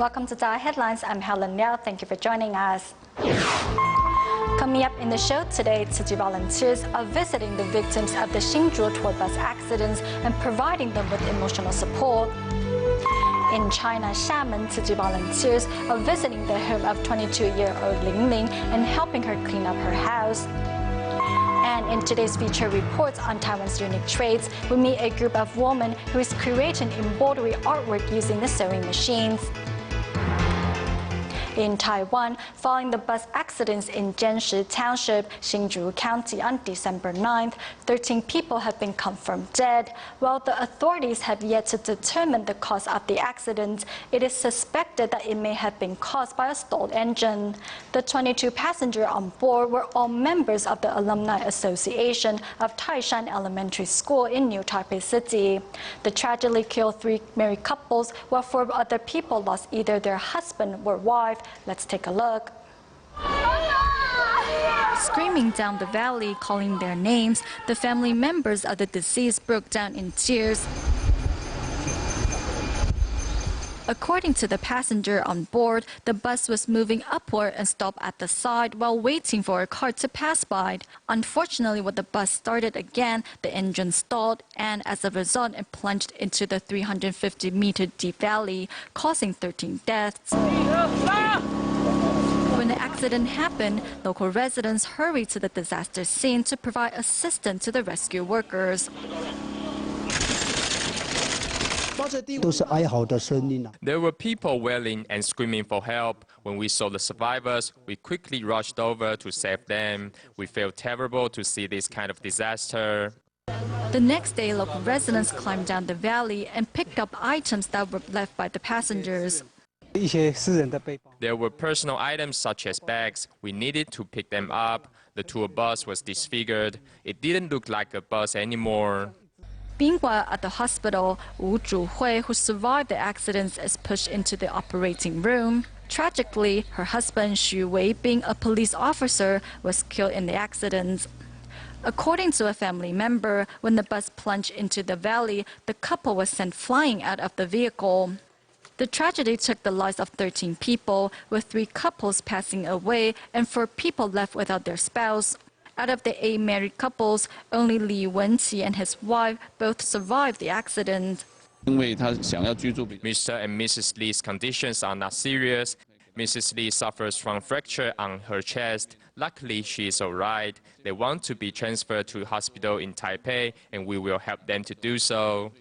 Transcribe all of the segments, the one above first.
Welcome to DaAi Headlines. I'm Helen Liao. Thank you for joining us. Coming up in the show today, Tzu Chi volunteers are visiting the victims of the Hsinchu tour bus accidents and providing them with emotional support. In China, Xiamen, Tzu Chi volunteers are visiting the home of 22-year-old Ling Ling and helping her clean up her house. And in today's feature reports on Taiwan's unique trades, we meet a group of women who is creating embroidery artwork using the sewing machines. In Taiwan, following the bus accidents in Jianshi Township, Hsinchu County on December 9th, 13 people have been confirmed dead. While the authorities have yet to determine the cause of the accident, it is suspected that it may have been caused by a stalled engine. The 22 passengers on board were all members of the Alumni Association of Taishan Elementary School in New Taipei City. The tragedy killed 3 married couples, while 4 other people lost either their husband or wife. Let's take a look. Screaming down the valley, calling their names, the family members of the deceased broke down in tears. According to the passenger on board, the bus was moving upward and stopped at the side while waiting for a car to pass by. Unfortunately, when the bus started again, the engine stalled, and as a result, it plunged into the 350-meter deep valley, causing 13 deaths. When the accident happened, local residents hurried to the disaster scene to provide assistance to the rescue workers. There were people wailing and screaming for help. When we saw the survivors, we quickly rushed over to save them. We felt terrible to see this kind of disaster. The next day, local residents climbed down the valley and picked up items that were left by the passengers. There were personal items such as bags. We needed to pick them up. The tour bus was disfigured. It didn't look like a bus anymore. Meanwhile, at the hospital, Wu Zhuhui, who survived the accidents, is pushed into the operating room. Tragically, her husband, Xu Wei, being a police officer, was killed in the accident. According to a family member, when the bus plunged into the valley, the couple was sent flying out of the vehicle. The tragedy took the lives of 13 people, with 3 couples passing away and 4 people left without their spouse. Out of the 8 married couples, only Li Wenqi and his wife both survived the accident. Mr. and Mrs. Li's conditions are not serious. Mrs. Li suffers from fracture on her chest. Luckily, she is all right. They want to be transferred to a hospital in Taipei, and we will help them to do so.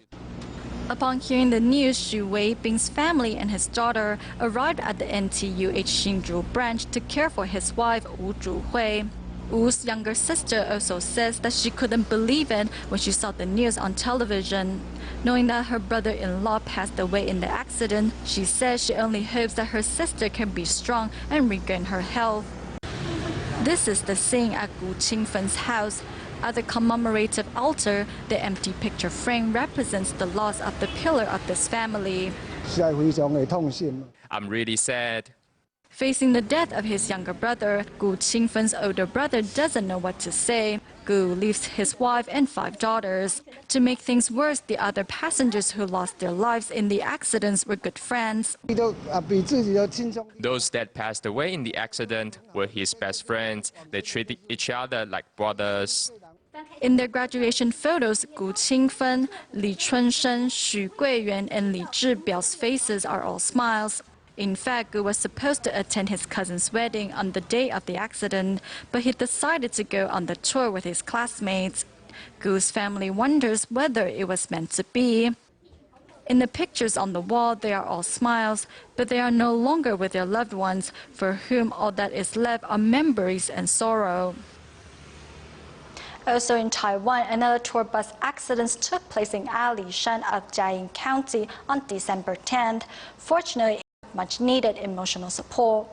Upon hearing the news, Xu Wei, Bing's family and his daughter arrived at the NTUH Hsinchu branch to care for his wife, Wu Zhuhui. Wu's younger sister also says that she couldn't believe it when she saw the news on television. Knowing that her brother-in-law passed away in the accident, she says she only hopes that her sister can be strong and regain her health. This is the scene at Gu Qingfen's house. At the commemorative altar, the empty picture frame represents the loss of the pillar of this family. I'm really sad. Facing the death of his younger brother, Gu Qingfen's older brother doesn't know what to say. Gu leaves his wife and 5 daughters. To make things worse, the other passengers who lost their lives in the accidents were good friends. Those that passed away in the accident were his best friends. They treated each other like brothers. In their graduation photos, Gu Qingfen, Li Chunsheng, Xu Guiyuan, and Li Zhibiao's faces are all smiles. In fact, Gu was supposed to attend his cousin's wedding on the day of the accident, but he decided to go on the tour with his classmates. Gu's family wonders whether it was meant to be. In the pictures on the wall, they are all smiles, but they are no longer with their loved ones, for whom all that is left are memories and sorrow. Also in Taiwan, another tour bus accident took place in Alishan of Jiayin County on December 10th. Fortunately, much needed emotional support.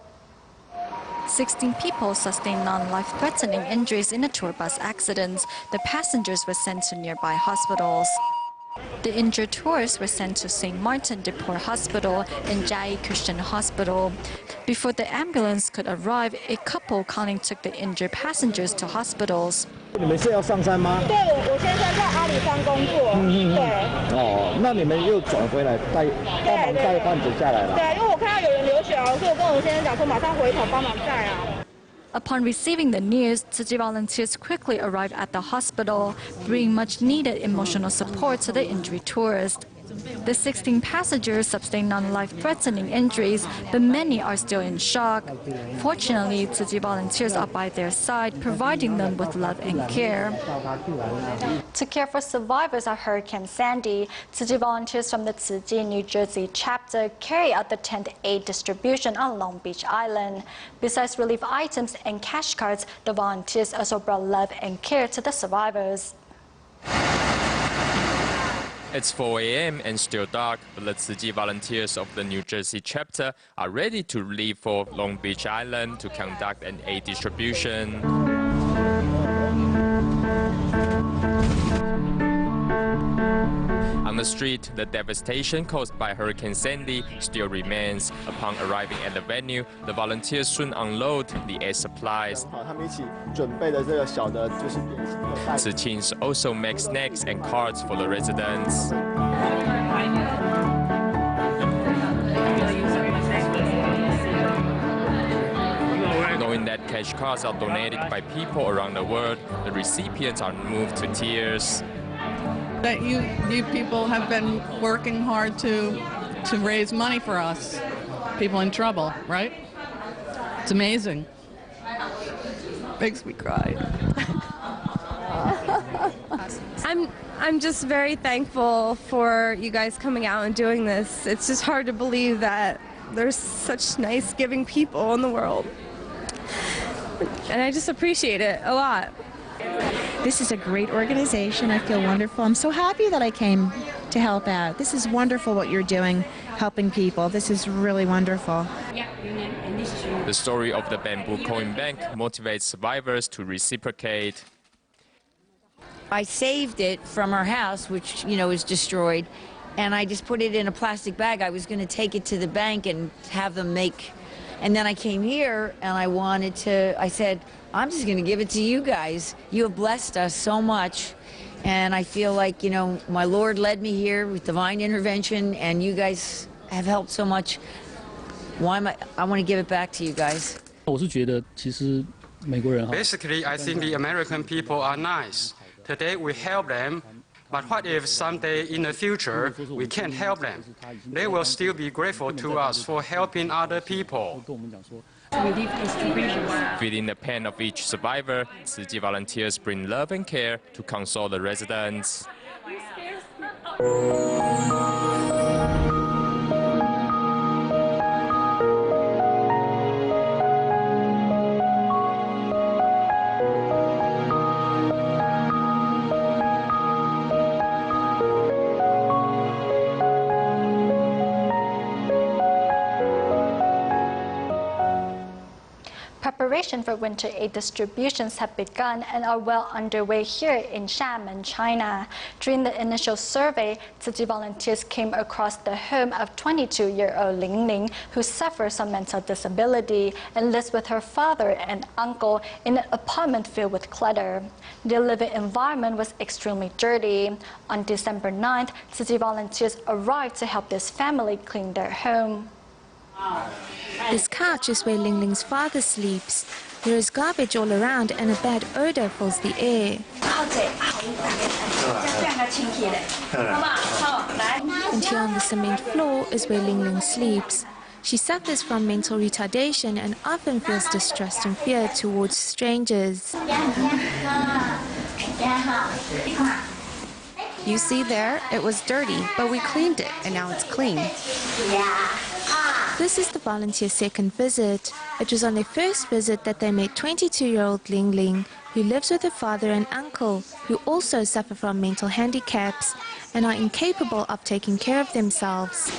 16 people sustained non-life-threatening injuries in the tour bus accidents. The passengers were sent to nearby hospitals. The injured tourists were sent to St. Martin de Porres Hospital and Jiayi Christian Hospital. Before the ambulance could arrive, a couple kindly took the injured passengers to hospitals. 你们是要上山吗？对，我现在在阿里山工作。对。哦，那你们又转回来帮忙带患者下来了。对，因为我看到到有人流血啊，所以我跟我先生讲说马上回头帮忙载啊。 Upon receiving the news, Tzu Chi volunteers quickly arrived at the hospital, bringing much-needed emotional support to the injured tourist. The 16 passengers sustained non-life-threatening injuries, but many are still in shock. Fortunately, Tzu Chi volunteers are by their side, providing them with love and care. To care for survivors of Hurricane Sandy, Tzu Chi volunteers from the Tzu Chi, New Jersey chapter carry out the 10th aid distribution on Long Beach Island. Besides relief items and cash cards, the volunteers also brought love and care to the survivors. It's 4 a.m. and still dark, but the Tzu Chi volunteers of the New Jersey chapter are ready to leave for Long Beach Island to conduct an aid distribution. On the street, the devastation caused by Hurricane Sandy still remains. Upon arriving at the venue, the volunteers soon unload the aid supplies. Tzu Chins also make snacks and cards for the residents. Knowing that cash cards are donated by people around the world, the recipients are moved to tears. That you people have been working hard to raise money for us, people in trouble, right? It's amazing. Makes me cry. I'm just very thankful for you guys coming out and doing this. It's just hard to believe that there's such nice, giving people in the world. And I just appreciate it a lot. This is a great organization. I feel wonderful. I'm so happy that I came to help out. This is wonderful what you're doing, helping people. This is really wonderful. The story of the bamboo coin bank motivates survivors to reciprocate. I saved it from our house, which, was destroyed, and I just put it in a plastic bag. I was going to take it to the bank and have them make, and then I came here and I said, I'm just going to give it to you guys. You have blessed us so much, and I feel like, my Lord led me here with divine intervention, and you guys have helped so much. I want to give it back to you guys. Basically, I think the American people are nice. Today we help them, but what if someday in the future we can't help them? They will still be grateful to us for helping other people. Feeling the pain of each survivor, Tzu Chi volunteers bring love and care to console the residents. Preparation for winter aid distributions have begun and are well underway here in Xiamen, China. During the initial survey, Tzu Chi volunteers came across the home of 22-year-old Ling Ling, who suffers from mental disability and lives with her father and uncle in an apartment filled with clutter. Their living environment was extremely dirty. On December 9th, Tzu Chi volunteers arrived to help this family clean their home. This couch is where Ling Ling's father sleeps. There is garbage all around and a bad odor fills the air. And here on the cement floor is where Ling Ling sleeps. She suffers from mental retardation and often feels distrust and fear towards strangers. You see there, it was dirty, but we cleaned it, and now it's clean. This is the volunteer's second visit. It was on their first visit that they met 22-year-old Ling Ling, who lives with her father and uncle, who also suffer from mental handicaps and are incapable of taking care of themselves.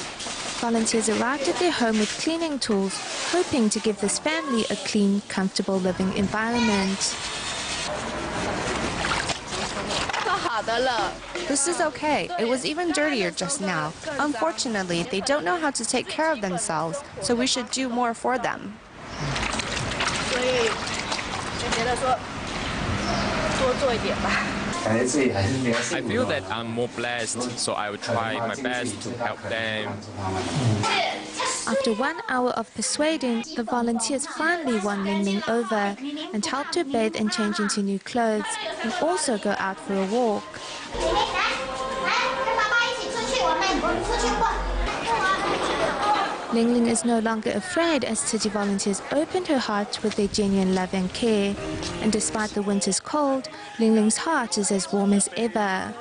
Volunteers arrived at their home with cleaning tools, hoping to give this family a clean, comfortable living environment. This is okay. It was even dirtier just now. Unfortunately, they don't know how to take care of themselves, so we should do more for them. I feel that I'm more blessed, so I will try my best to help them. After After 1 hour of persuading, the volunteers finally won Ling Ling over and helped her bathe and change into new clothes and also go out for a walk. Ling Ling is no longer afraid as city volunteers opened her heart with their genuine love and care. And despite the winter's cold, Ling Ling's heart is as warm as ever.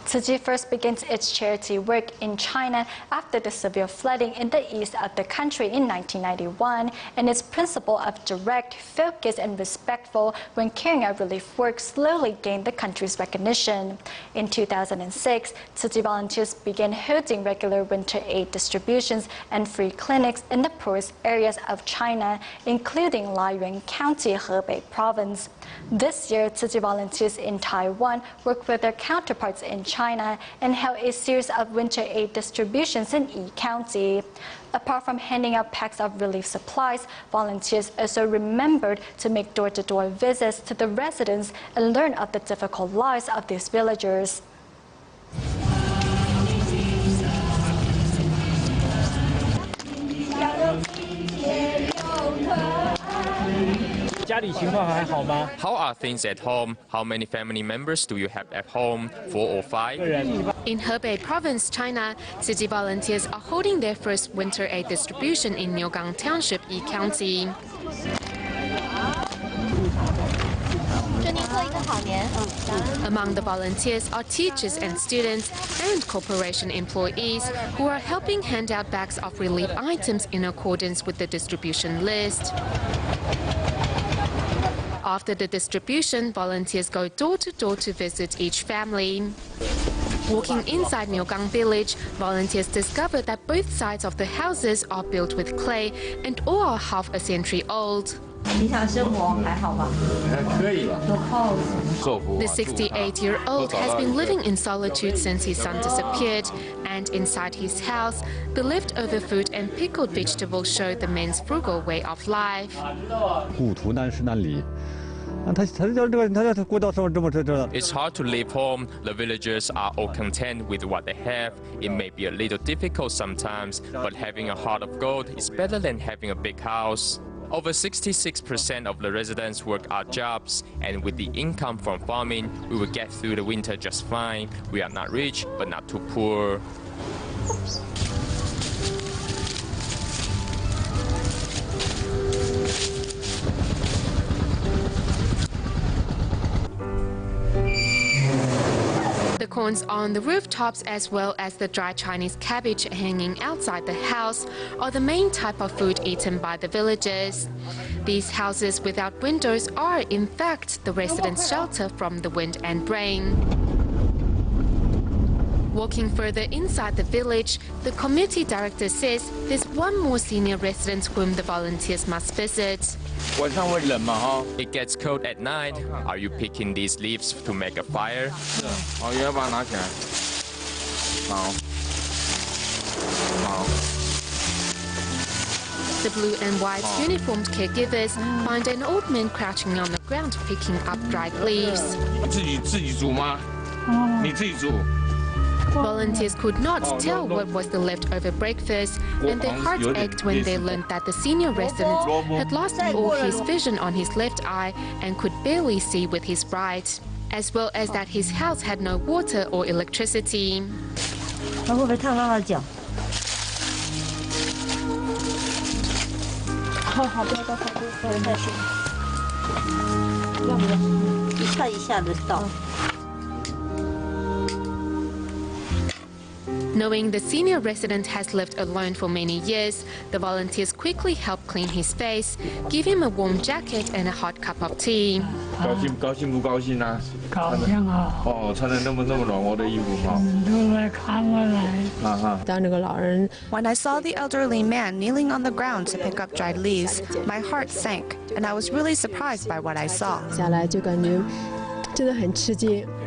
Tzu Chi first begins its charity work in China after the severe flooding in the east of the country in 1991, and its principle of direct, focused, and respectful when carrying out relief work slowly gained the country's recognition. In 2006, Tzu Chi volunteers began holding regular winter aid distributions and free clinics in the poorest areas of China, including Laiyuan County, Hebei Province. This year, Tzu Chi volunteers in Taiwan worked with their counterparts in China and held a series of winter aid distributions in Yi County. Apart from handing out packs of relief supplies, volunteers also remembered to make door-to-door visits to the residents and learn of the difficult lives of these villagers. 家里情况还好吗？ How are things at home? How many family members do you have at home? 4 or 5? In Hebei Province, China, Tzu Chi volunteers are holding their first winter aid distribution in Niugang Township, Yi County. Among the volunteers are teachers and students and corporation employees who are helping hand out bags of relief items in accordance with the distribution list. After the distribution, volunteers go door to door to visit each family. Walking inside Niugang village, volunteers discover that both sides of the houses are built with clay and all are half a century old. The 68-year-old has been living in solitude since his son disappeared, and inside his house, the leftover food and pickled vegetables show the man's frugal way of life. It's hard to leave home. The villagers are all content with what they have. It may be a little difficult sometimes, but having a heart of gold is better than having a big house. Over 66% of the residents work odd jobs, and with the income from farming, we will get through the winter just fine. We are not rich, but not too poor. The corns on the rooftops, as well as the dry Chinese cabbage hanging outside the house, are the main type of food eaten by the villagers. These houses without windows are, in fact, the residents' shelter from the wind and rain. Walking further inside the village, the committee director says there's one more senior resident whom the volunteers must visit. It gets cold at night. Are you picking these leaves to make a fire? The blue and white uniformed caregivers find an old man crouching on the ground picking up dried leaves. Volunteers could not tell what was the leftover breakfast, and their hearts ached when they learned that the senior resident had lost all his vision on his left eye and could barely see with his right, as well as that his house had no water or electricity. Knowing the senior resident has lived alone for many years, the volunteers quickly help clean his face, give him a warm jacket and a hot cup of tea. When I saw the elderly man kneeling on the ground to pick up dried leaves, my heart sank, and I was really surprised by what I saw.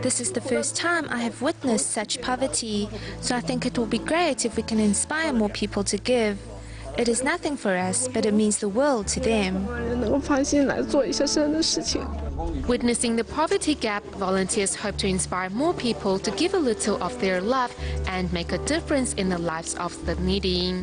This is the first time I have witnessed such poverty, so I think it will be great if we can inspire more people to give. It is nothing for us, but it means the world to them. Witnessing the poverty gap, volunteers hope to inspire more people to give a little of their love and make a difference in the lives of the needy.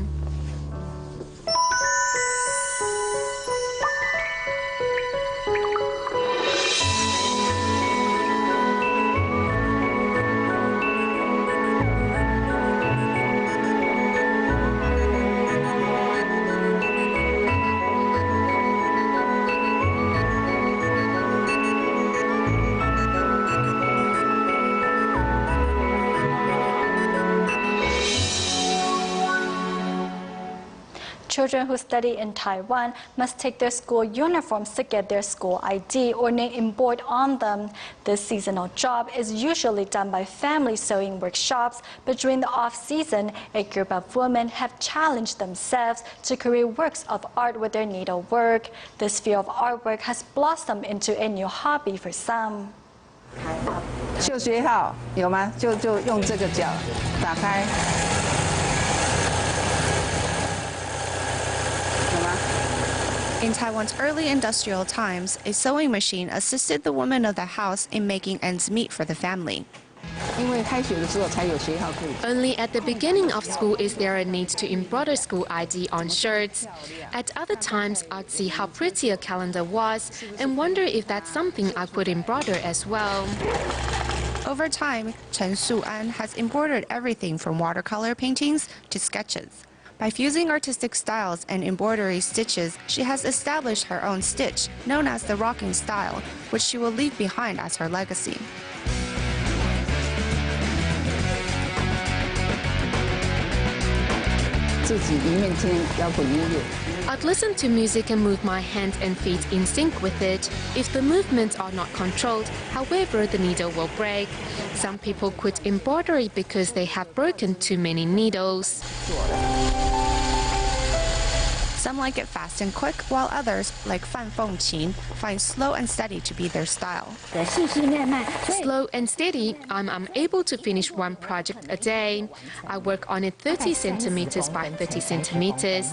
Children who study in Taiwan must take their school uniforms to get their school ID or name embroidered on them. This seasonal job is usually done by family sewing workshops, but during the off-season, a group of women have challenged themselves to create works of art with their needlework. This field of artwork has blossomed into a new hobby for some. 就学号有吗？就用这个脚打开。 In Taiwan's early industrial times, a sewing machine assisted the women of the house in making ends meet for the family. Only at the beginning of school is there a need to embroider school ID on shirts. At other times, I'd see how pretty a calendar was and wonder if that's something I could embroider as well. Over time, Chen Su-an has embroidered everything from watercolor paintings to sketches. By fusing artistic styles and embroidery stitches, she has established her own stitch, known as the rocking style, which she will leave behind as her legacy. I'd listen to music and move my hands and feet in sync with it. If the movements are not controlled, however, the needle will break. Some people quit embroidery because they have broken too many needles. Some like it fast and quick, while others, like Fan Fengqin, find slow and steady to be their style. Slow and steady, I'm able to finish one project a day. I work on it 30 centimeters by 30 centimeters.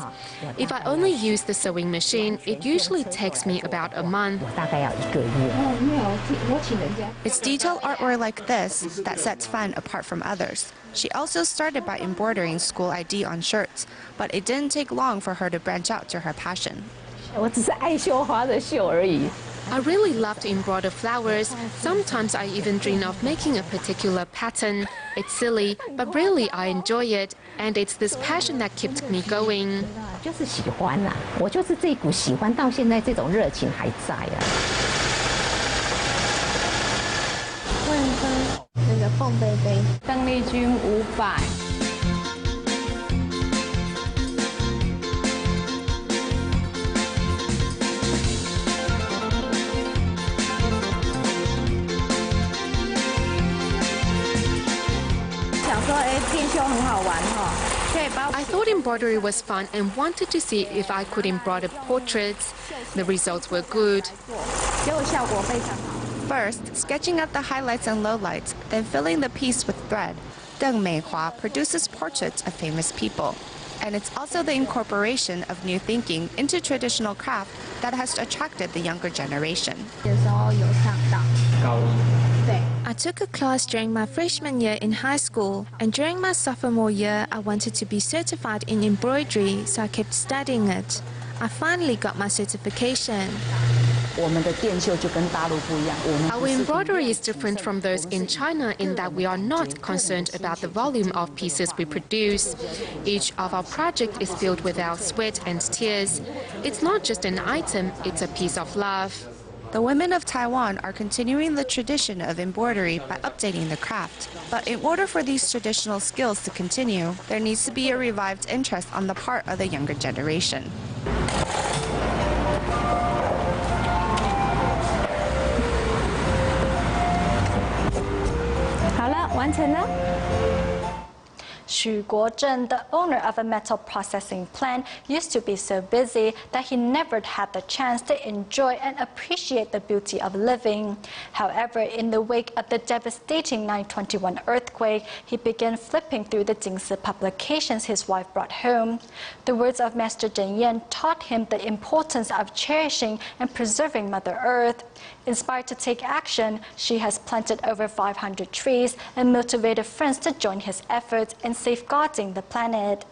If I only use the sewing machine, it usually takes me about a month. It's detailed artwork like this that sets Fan apart from others. She also started by embroidering school ID on shirts, but it didn't take long for her to branch out to her passion. I really love to embroider flowers. Sometimes I even dream of making a particular pattern. It's silly, but really I enjoy it, and it's this passion that keeps me going. I thought embroidery was fun and wanted to see if I could embroider portraits. The results were good. First, sketching out the highlights and lowlights, then filling the piece with thread. Deng Meihua produces portraits of famous people. And it's also the incorporation of new thinking into traditional craft that has attracted the younger generation. I took a class during my freshman year in high school, and during my sophomore year, I wanted to be certified in embroidery, so I kept studying it. I finally got my certification. Our embroidery is different from those in China in that we are not concerned about the volume of pieces we produce. Each of our projects is filled with our sweat and tears. It's not just an item, it's a piece of love. The women of Taiwan are continuing the tradition of embroidery by updating the craft. But in order for these traditional skills to continue, there needs to be a revived interest on the part of the younger generation. Xu Guozhen, the owner of a metal processing plant, used to be so busy that he never had the chance to enjoy and appreciate the beauty of living. However, in the wake of the devastating 9/21 earthquake, he began flipping through the Jingsi publications his wife brought home. The words of Master Zhen Yan taught him the importance of cherishing and preserving Mother Earth. Inspired to take action, she has planted over 500 trees and motivated friends to join his efforts in safeguarding the planet.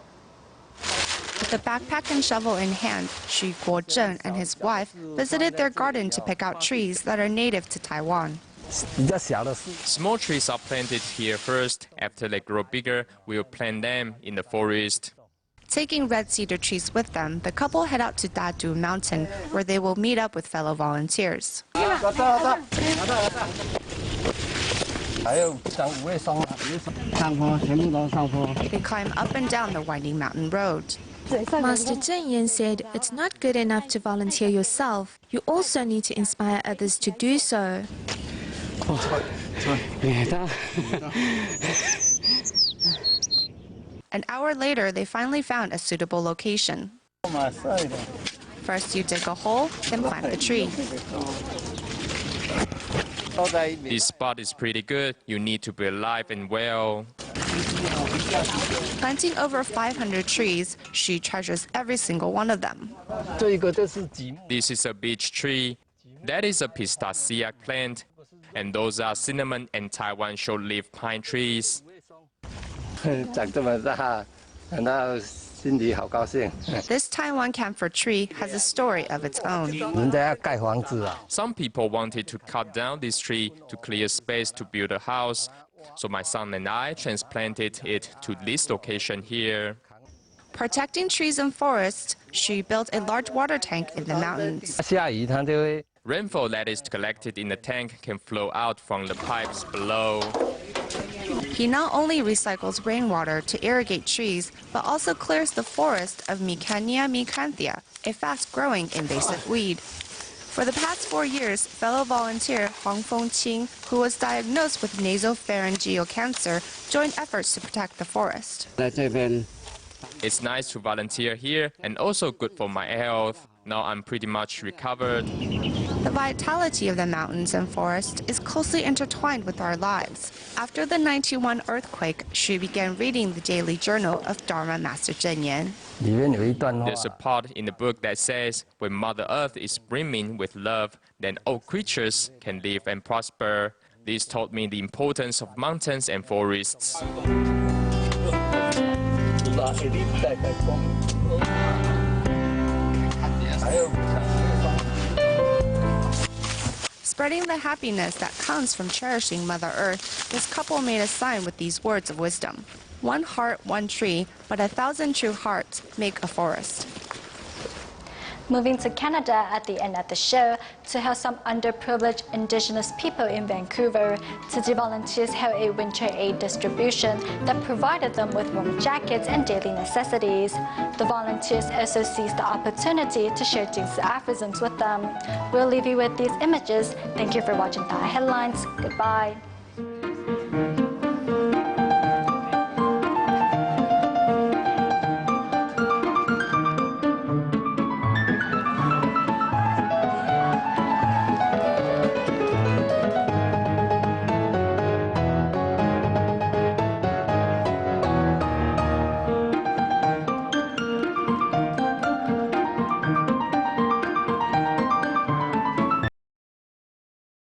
With a backpack and shovel in hand, Xu Guozhen and his wife visited their garden to pick out trees that are native to Taiwan. Small trees are planted here first. After they grow bigger, we'll plant them in the forest. Taking red cedar trees with them, the couple head out to Dadu Mountain, where they will meet up with fellow volunteers. They climb up and down the winding mountain road. Master Zheng Yan said, it's not good enough to volunteer yourself. You also need to inspire others to do so. An hour later, they finally found a suitable location. First, you dig a hole, then plant the tree. This spot is pretty good. You need to be alive and well. Planting over 500 trees, she treasures every single one of them. This is a beech tree. That is a pistacia plant. And those are cinnamon and Taiwan short-lived pine trees. This Taiwan camphor tree has a story of its own. Some people wanted to cut down this tree to clear space to build a house. So my son and I transplanted it to this location here. Protecting trees and forests, she built a large water tank in the mountains. Rainfall that is collected in the tank can flow out from the pipes below. He not only recycles rainwater to irrigate trees, but also clears the forest of Micania micanthia, a fast-growing invasive weed. For the past 4 years, fellow volunteer Huang Fengqing, who was diagnosed with nasopharyngeal cancer, joined efforts to protect the forest. It's nice to volunteer here and also good for my health. Now I'm pretty much recovered. The vitality of the mountains and forest is closely intertwined with our lives. After the 1991 earthquake, she began reading the daily journal of Dharma Master Zheng Yan. There's a part in the book that says, when Mother Earth is brimming with love, then all creatures can live and prosper. This taught me the importance of mountains and forests. Spreading the happiness that comes from cherishing Mother Earth, this couple made a sign with these words of wisdom. 1 heart, 1 tree, but 1,000 true hearts make a forest. Moving to Canada at the end of the show to help some underprivileged Indigenous people in Vancouver. Today, volunteers held a winter aid distribution that provided them with warm jackets and daily necessities. The volunteers also seized the opportunity to share Jingsi aphorisms with them. We'll leave you with these images. Thank you for watching DaAi Headlines. Goodbye.